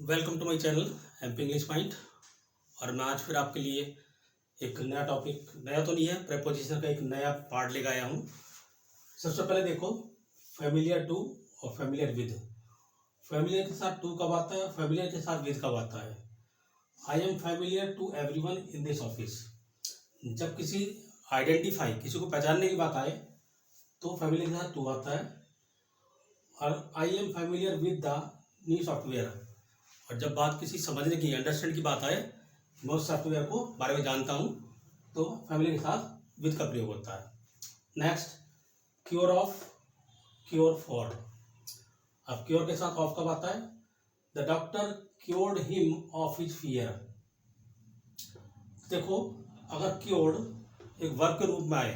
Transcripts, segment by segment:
Welcome to my channel MP English point. और मैं आज फिर आपके लिए एक नया टॉपिक, नया तो नहीं है, प्रेपोजिशन का एक नया पार्ट लेकर आया हूँ। सबसे पहले देखो, फेमिलियर टू और फेमिलियर विद। फेमिलियर के साथ टू कब आता है, फेमिलियर के साथ विद कब आता है। I am familiar to everyone in this office. जब किसी किसी को पहचानने की बात आए तो फेमिलियर के साथ टू आता है। और आई am familiar with the new software, और जब बात किसी समझने की, अंडरस्टैंड की बात आए, मैं उस सॉफ्टवेयर को बारे में जानता हूँ, तो फैमिली के साथ विद का प्रयोग होता है। Next, cure of, cure for. अब क्योर के साथ ऑफ कब आता है। The doctor cured him of his fear. देखो, अगर क्योर्ड एक वर्ब के रूप में आए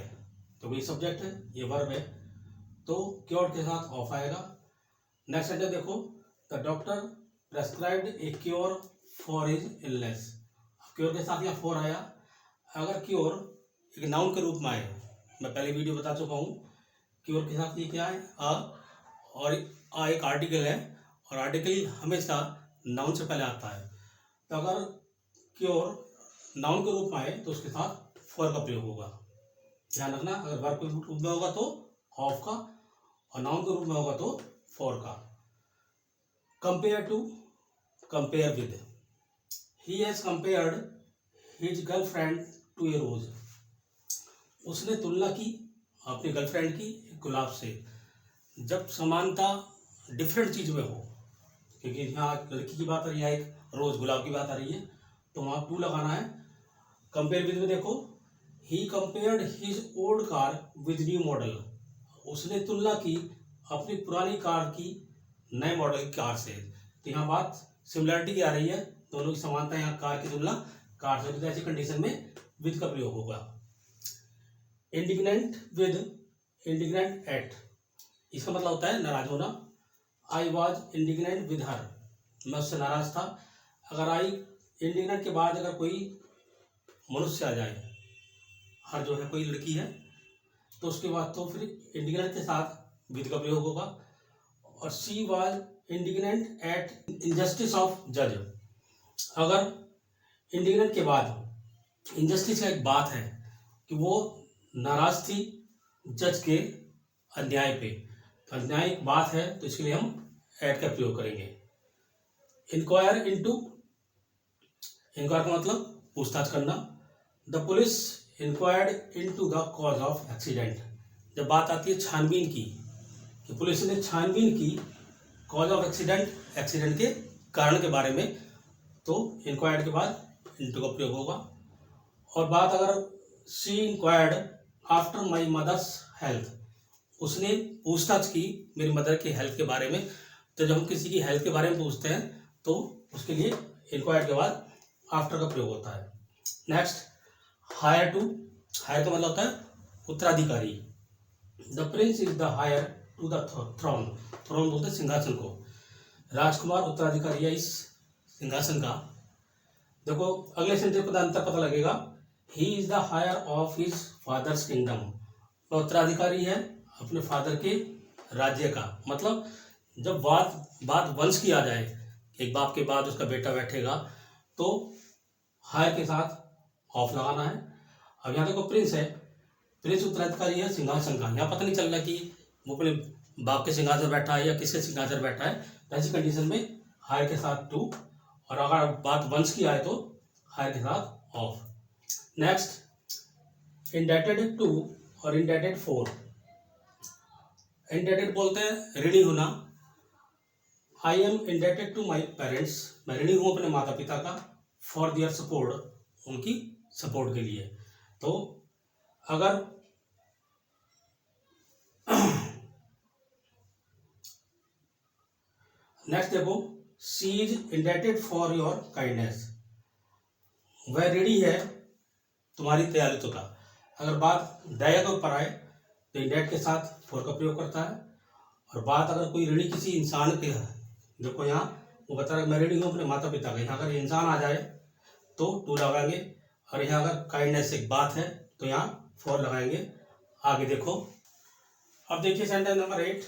तो वही सब्जेक्ट है, ये वर्ब है, तो क्योर्ड के साथ ऑफ आएगा। नेक्स्ट सेंटेंस देखो, the doctor prescribed A cure for his illness. Cure के साथ यहाँ फॉर आया। अगर क्योर एक नाउन के रूप में आए, मैं पहले वीडियो बता चुका हूँ, क्योर के साथ ये क्या है, और आ एक आर्टिकल है, और आर्टिकल हमेशा नाउन से पहले आता है। तो अगर क्योर नाउन के रूप में आए तो उसके साथ फॉर का प्रयोग होगा। ध्यान रखना, अगर वर्ब के रूप में होगा तो ऑफ का, और नाउन के रूप में होगा तो फॉर का। Compare to, compare with. He has compared his girlfriend to a rose. उसने तुलना की अपनी गर्लफ्रेंड की गुलाब से। जब समानता डिफरेंट चीज में हो, क्योंकि यहाँ लड़की की बात आ रही है, एक रोज गुलाब की बात आ रही है, तो वहां टू लगाना है। कंपेयर विद में देखो, he compared his old car with new model. उसने तुलना की अपनी पुरानी कार की नए मॉडल की कार से। तो यहाँ बात सिमिलरिटी की आ रही है, दोनों की समानता, यहाँ कार की तुलना कार से, तो ऐसी कंडीशन में विद का प्रयोग होगा। Indignant with, indignant at. इसका मतलब होता है नाराज होना। I was indignant with her, मैं उससे नाराज था। अगर आई इंडिग्नेंट के बाद अगर कोई मनुष्य आ जाए, हर जो है कोई लड़की है, तो उसके बाद तो फिर इंडिग्नेंट के साथ विद का प्रयोग होगा। और she was indignant at injustice of जज। अगर इंडिग्नेंट के बाद इनजस्टिस का एक बात है कि वो नाराज थी जज के अन्याय पे, तो अन्याय एक बात है, तो इसके लिए हम एट का प्रयोग करेंगे। इंक्वायर इनटू, इंक्वायर का मतलब पूछताछ करना। The police inquired into the cause of accident. जब बात आती है छानबीन की, कि पुलिस ने छानबीन की कॉज ऑफ एक्सीडेंट, एक्सीडेंट के कारण के बारे में, तो इंक्वायर्ड के बाद इनटू का प्रयोग होगा। और बात अगर she inquired after my mother's health, उसने पूछताछ की मेरी मदर के हेल्थ के बारे में। तो जब हम किसी की हेल्थ के बारे में पूछते हैं तो उसके लिए इंक्वायर्ड के बाद आफ्टर का प्रयोग होता है। Next, higher to. हायर का मतलब होता है उत्तराधिकारी। The prince is the heir to the throne. Throne बोलते हैं सिंहासन को। राजकुमार उत्तराधिकारी है इस सिंहासन का। देखो, अगले सेंटेंस का अंतर पता लगेगा। He is the heir of his father's kingdom. वह उत्तराधिकारी है अपने फादर के राज्य का। मतलब जब बात वंश की आ जाए, एक बाप के बाद उसका बेटा बैठेगा, तो हायर के साथ ऑफ लगाना है। अब यहाँ देखो, प्रिंस है, प्रिंस उत्तराधिकारी है सिंहासन का। यहाँ पता नहीं चल रहा कि वो अपने बाप के सिंहासन बैठा है या किसके सिंहासन बैठा है, तो ऐसी कंडीशन में हायर के साथ टू, और अगर बात वंश की आए तो हायर के साथ ऑफ। नेक्स्ट, इंडेटेड टू और इंडेटेड फॉर। इंडेटेड बोलते हैं ऋणी होना। I am indebted to my parents, मैं ऋणी हूँ अपने माता पिता का, फॉर देयर सपोर्ट, उनकी सपोर्ट के लिए। तो अगर नेक्स्ट देखो, she is indebted for your kindness. वह ऋणी है तुम्हारी दयालुता का। अगर बात दया के ऊपर आए तो इंडेट के साथ फॉर का प्रयोग करता है। और बात अगर कोई ऋणी किसी इंसान के है, देखो यहाँ वो बता रहा है मैं ऋणी हूँ अपने माता पिता का, यहाँ अगर इंसान आ जाए तो टू लगाएंगे। और यहाँ अगर काइंडनेस एक बात है तो यहाँ फॉर लगाएंगे। आगे देखो, अब देखिए sentence number 8,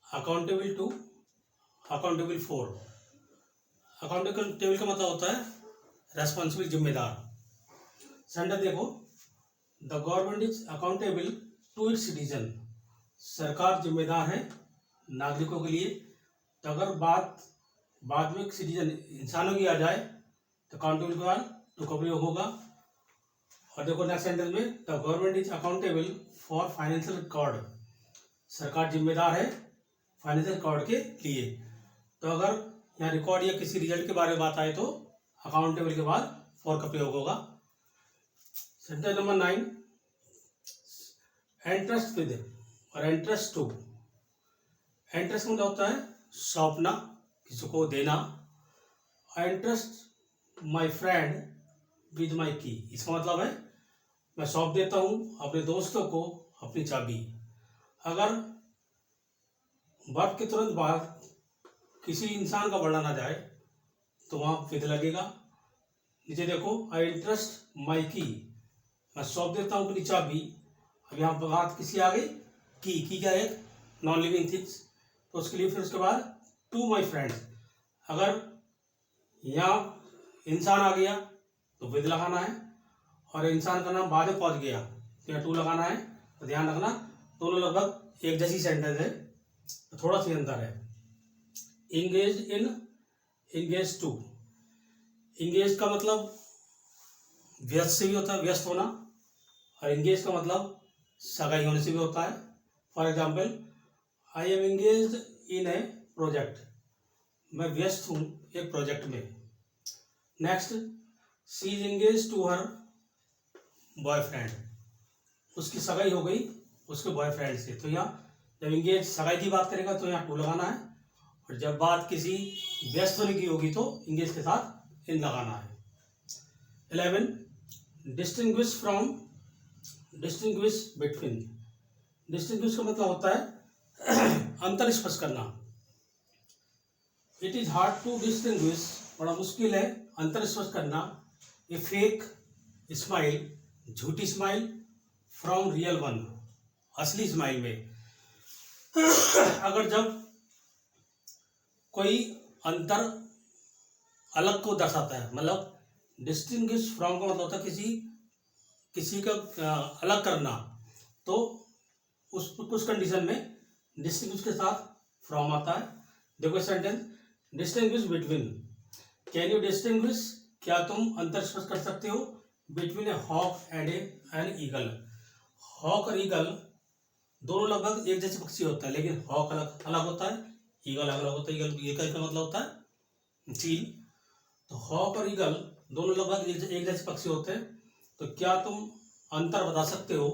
accountable to, accountable for. Accountable का मतलब होता है रेस्पॉन्सिबल, जिम्मेदार। सेंटेंस देखो, the government is accountable to its citizen. सरकार जिम्मेदार है नागरिकों के लिए। तो अगर बाद में सिटीजन इंसानों की आ जाए तो अकाउंटेबल के बाद टू का प्रयोग होगा। और देखो नेक्स्ट सेंटेंस में, the government is accountable for financial record. सरकार जिम्मेदार है फाइनेंशियल रिकॉर्ड के लिए। तो अगर यहाँ रिकॉर्ड या किसी रिजल्ट के बारे में बात आए तो अकाउंटेबल के बाद फॉर का प्रयोग होगा। सेंटेंस नंबर 9, एंट्रस्ट विद और एंट्रस्ट टू। एंट्रस्ट मतलब होता है सौंपना, किसी को देना। Entrust my friend with my की, इसका मतलब है मैं सौंप देता हूँ अपने दोस्तों को अपनी चाबी। अगर वर्ब के तुरंत बाद किसी इंसान का वर्णन आ जाए तो वहाँ विद लगेगा। नीचे देखो, आई एंट्रस्ट माई की, मैं सौंप देता हूँ अपनी चाबी। अब यहाँ पर बात किसी आ गई, की क्या है, नॉन लिविंग थिंग्स, तो उसके लिए फिर उसके बाद टू माई फ्रेंड्स। अगर यहाँ इंसान आ गया तो विद लगाना है, और इंसान का नाम बाद में पहुँच गया तो यहाँ टू लगाना है। तो ध्यान रखना दोनों लगभग एक जैसी सेंटेंस है, तो थोड़ा सी अंतर है। Engage in, engage to. Engage का मतलब व्यस्त से भी होता है, व्यस्त होना, और इंगेज का मतलब सगाई होने से भी होता है। For example, I am engage in a project, मैं व्यस्त हूँ एक प्रोजेक्ट में। Next, she is engage to her boyfriend, उसकी सगाई हो गई उसके बॉयफ्रेंड से। तो यहाँ जब इंगेज सगाई की बात करेगा तो यहाँ टू लगाना है, और जब बात किसी व्यस्त होने की होगी तो इंगेज के साथ इन लगाना है। 11, distinguish from, distinguish between. Distinguish का मतलब होता है अंतर स्पष्ट करना। It is hard to distinguish, बड़ा मुश्किल है अंतर स्पष्ट करना, ए फेक स्माइल, झूठी स्माइल, फ्रॉम रियल वन, असली स्माइल में। अगर जब कोई अंतर अलग को दर्शाता है, मतलब डिस्टिंग्विश फ्रॉम का मतलब होता है किसी का अलग करना, तो उस कुछ कंडीशन में डिस्टिंग्विश के साथ फ्रॉम आता है। देखो sentence, distinguish between, can you distinguish, क्या तुम अंतर स्पष्ट कर सकते हो, between a hawk and an eagle. Hawk और ईगल दोनों लगभग एक जैसे पक्षी होता है, लेकिन हॉक अलग अलग होता है, ईगल अलग होता है। ईगल का मतलब होता है चील। तो हॉक और ईगल दोनों लगभग एक जैसे पक्षी होते हैं। तो क्या तुम अंतर बता सकते हो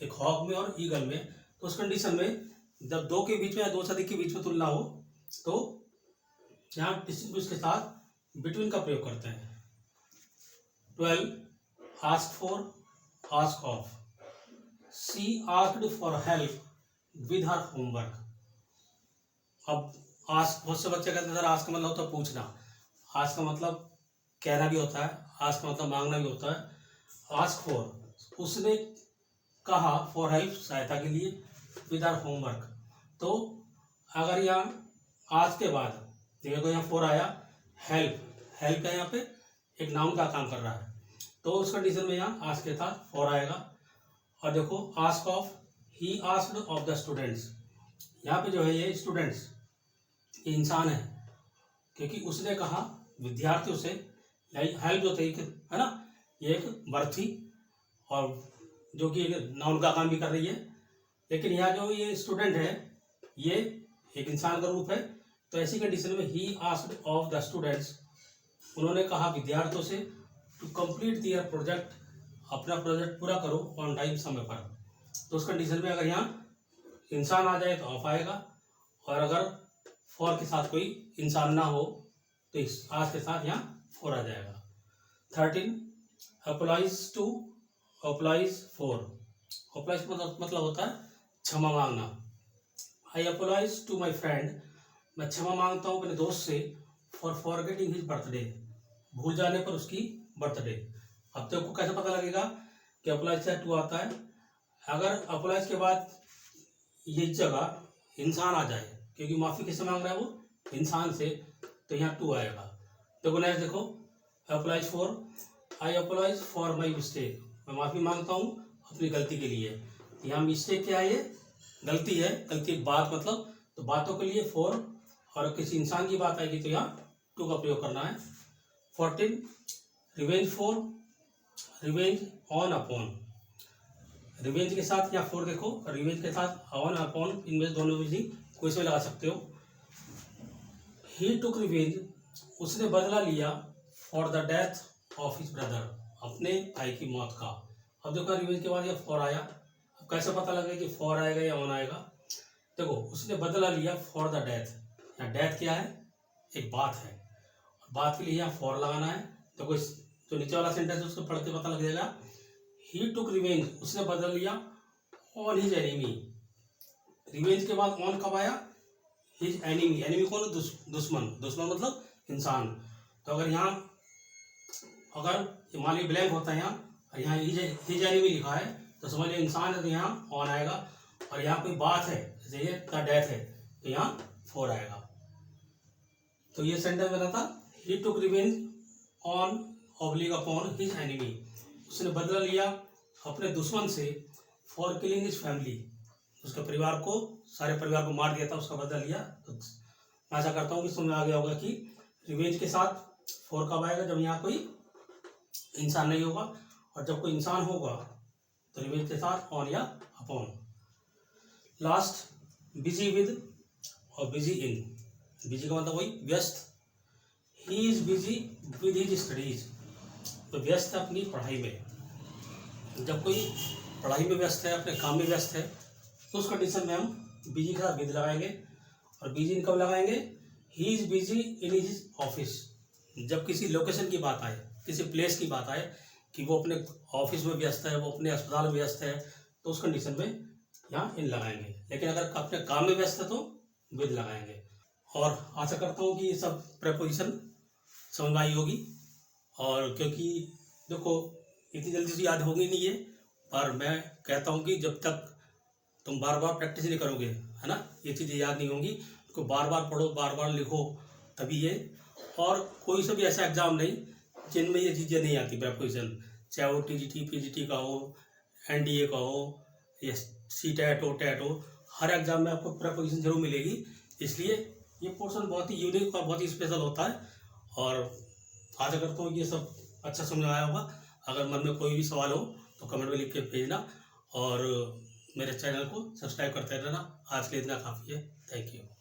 एक हॉक में और ईगल में। तो उस कंडीशन में जब दो के बीच में या दो से अधिक के बीच में तुलना हो तो यहाँ डिस्टिंग्विश के साथ बिटवीन का प्रयोग करते हैं। 12, ask for, ask of. She asked for help with her homework. अब आस्क, बहुत से बच्चे कहते हैं सर आस्क का मतलब होता है पूछना। आस्क का मतलब कहना भी होता है, आस्क का मतलब मांगना भी होता है। आस्क फॉर, उसने कहा, फॉर हेल्प, सहायता के लिए, विद आर होमवर्क। तो अगर यहाँ आज के बाद देखो यहाँ फॉर आया, हेल्प, हेल्प का यहाँ पे एक नाउन का काम कर रहा है, तो उस कंडीशन में यहाँ आज के साथ फॉर आएगा। और देखो ask of, he asked of the students. यहाँ पे जो है ये स्टूडेंट्स, ये इंसान है, क्योंकि उसने कहा विद्यार्थियों से। यही हेल्प जो थी है ना, ये एक वर्ब थी और जो कि एक नाउन का काम भी कर रही है। लेकिन यहाँ जो ये स्टूडेंट है ये एक इंसान का रूप है। तो ऐसी कंडीशन में he asked of the students, उन्होंने कहा विद्यार्थियों से, टू कंप्लीट दियर प्रोजेक्ट, अपना प्रोजेक्ट पूरा करो ऑन टाइम, समय पर। तो उस कंडीशन में अगर यहाँ इंसान आ जाए तो ऑफ आएगा, और अगर फॉर के साथ कोई इंसान ना हो तो इस आज के साथ यहाँ फॉर आ जाएगा। 13, apologise to, apologise for. Apologise मतलब होता है क्षमा मांगना। I apologise to my friend, मैं क्षमा मांगता हूँ अपने दोस्त से, फॉर फॉरगेटिंग हिज बर्थडे, भूल जाने पर उसकी बर्थडे। अब तो आपको कैसे पता लगेगा कि अप्लाइज से टू आता है। अगर अप्लाइज के बाद ये जगह इंसान आ जाए, क्योंकि माफ़ी किससे मांग रहा है वो, इंसान से, तो यहाँ टू आएगा। देखो नेक्स्ट देखो, applies for, I applies for my mistake, मैं माफ़ी मांगता हूँ अपनी गलती के लिए। यहाँ मिस्टेक क्या है, ये गलती है, गलती एक बात मतलब, तो बातों के लिए फॉर, और किसी इंसान की बात आएगी तो यहाँ टू का प्रयोग करना है। 14 revenge for, revenge on upon, revenge के साथ यहाँ फॉर देखो, रिवेंज के साथ ऑन अपॉन, इनमें दोनों में कोई से लगा सकते हो। ही टुक रिवेंज, उसने बदला लिया, for the death of his brother, अपने भाई की मौत का। अब देखो रिवेंज के बाद ये फॉर आया, अब कैसे पता लगेगा कि फॉर आएगा या ऑन आएगा। देखो उसने बदला लिया फॉर द डेथ, यहाँ डेथ क्या है, एक बात है, बात के लिए यहाँ फॉर लगाना है। देखो इस जो नीचे वाला सेंटेंस है उसको पढ़ के पता लग जाएगा। ही टुक रिवेंज, उसने बदल लिया, ऑन हिज एनिमी, रिवेंज के बाद ऑन कब आया, हिज एनिमी, एनिमी कौन, दुश्मन, दुश्मन मतलब इंसान। तो अगर यहाँ अगर मान लीजिए ब्लैंक होता है यहाँ हिज एनिमी लिखा है तो समझ लीजिए इंसान है, तो यहाँ ऑन आएगा, और यहाँ कोई बात है जैसे ये द डेथ है तो यहाँ फॉर आएगा। तो ये सेंटेंस बना था, he took revenge on oblique upon his enemy, उसने बदला लिया अपने दुश्मन से, फॉर किलिंग हिज फैमिली, उसके परिवार को, सारे परिवार को मार दिया था, उसका बदला लिया। तो मैं ऐसा करता हूँ कि समझ में आ गया होगा कि रिवेंज के साथ फॉर कब आएगा, जब यहाँ कोई इंसान नहीं होगा, और जब कोई इंसान होगा तो रिवेंज के साथ ऑन या अपॉन। लास्ट बिजी विद और बिजी इन, बिजी का मतलब वही व्यस्त, he is busy with his studies, तो व्यस्त है अपनी पढ़ाई में। जब कोई पढ़ाई में व्यस्त है, अपने काम में व्यस्त है, तो उस कंडीशन में हम बिजी के साथ विद लगाएंगे। और बिजी इन कब लगाएंगे, he is busy in his office, जब किसी लोकेशन की बात आए, किसी प्लेस की बात आए कि वो अपने ऑफिस में व्यस्त है, वो अपने अस्पताल में व्यस्त है, तो उस कंडीशन में यहाँ इन लगाएंगे। लेकिन अगर अपने काम में व्यस्त है तो विद लगाएंगे। और आशा करता हूँ कि ये सब प्रेपोजिशन समझ में आई होगी, और क्योंकि देखो इतनी जल्दी से याद होगी नहीं ये, पर मैं कहता हूँ कि जब तक तुम बार बार प्रैक्टिस नहीं करोगे, है ना, ये चीज़ें याद नहीं होंगी। उसको बार बार पढ़ो, बार बार लिखो, तभी ये। और कोई सा भी ऐसा एग्जाम नहीं जिनमें ये चीज़ें नहीं आती प्रेपोजिशन, चाहे वो टीजीटी पीजीटी का हो, एनडीए का हो, या सीटेट हो, टेट हो, हर एग्जाम में आपको प्रेपोजिशन जरूर मिलेगी। इसलिए ये पोर्शन बहुत ही यूनिक और बहुत ही स्पेशल होता है। और आशा करता हूँ ये सब अच्छा समझ आया होगा। अगर मन में कोई भी सवाल हो तो कमेंट में लिख के भेजना, और मेरे चैनल को सब्सक्राइब करते रहना। आज के लिए इतना काफ़ी है। Thank you.